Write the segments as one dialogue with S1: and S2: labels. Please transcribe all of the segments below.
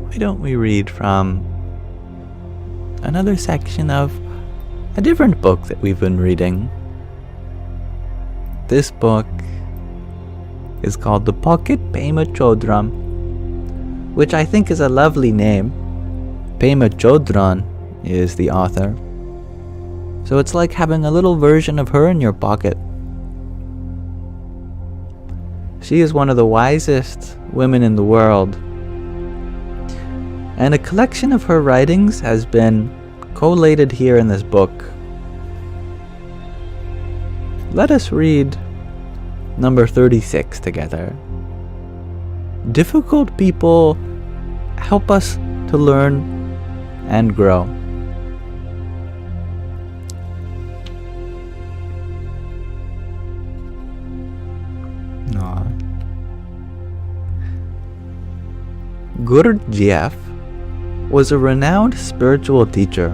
S1: why don't we read from another section of a different book that we've been reading. This book is called The Pocket Pema Chodron, which I think is a lovely name. Pema Chodron is the author. So it's like having a little version of her in your pocket. She is one of the wisest women in the world. And a collection of her writings has been collated here in this book. Let us read number 36 together. Difficult people help us to learn and grow. Gurdjieff was a renowned spiritual teacher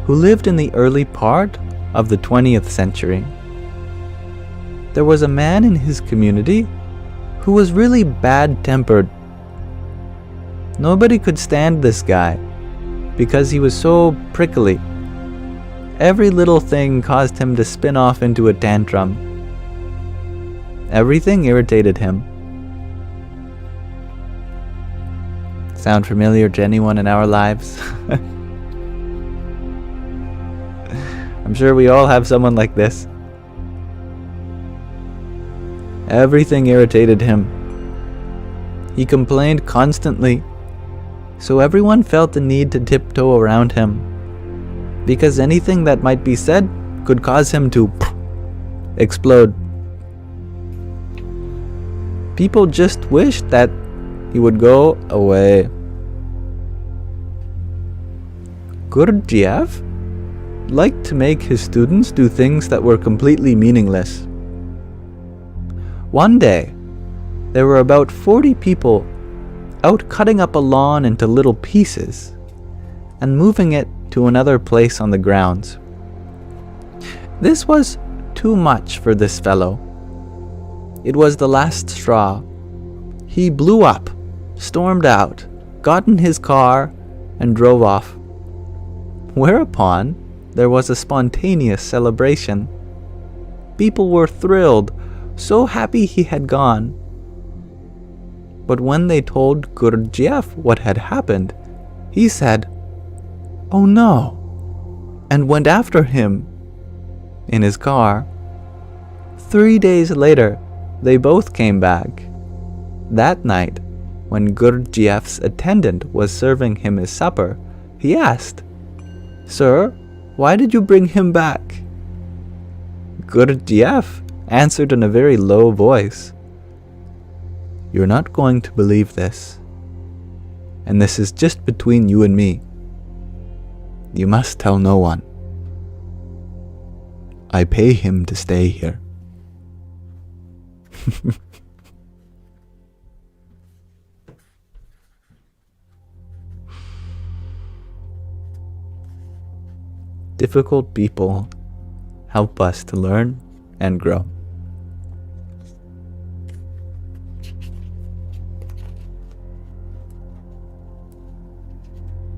S1: who lived in the early part of the 20th century. There was a man in his community who was really bad-tempered. Nobody could stand this guy because he was so prickly. Every little thing caused him to spin off into a tantrum. Everything irritated him. Sound familiar to anyone in our lives? I'm sure we all have someone like this. Everything irritated him. He complained constantly, so everyone felt the need to tiptoe around him, because anything that might be said could cause him to explode. People just wished that he would go away. Gurdjieff liked to make his students do things that were completely meaningless. One day, there were about 40 people out cutting up a lawn into little pieces and moving it to another place on the grounds. This was too much for this fellow. It was the last straw. He blew up, stormed out, got in his car, and drove off. Whereupon, there was a spontaneous celebration. People were thrilled, so happy he had gone. But when they told Gurdjieff what had happened, he said, "Oh no," and went after him in his car. 3 days later, they both came back. That night, when Gurdjieff's attendant was serving him his supper, he asked, "Sir, why did you bring him back?" Gurdjieff answered in a very low voice, "You're not going to believe this, and this is just between you and me. You must tell no one. I pay him to stay here." Difficult people help us to learn and grow.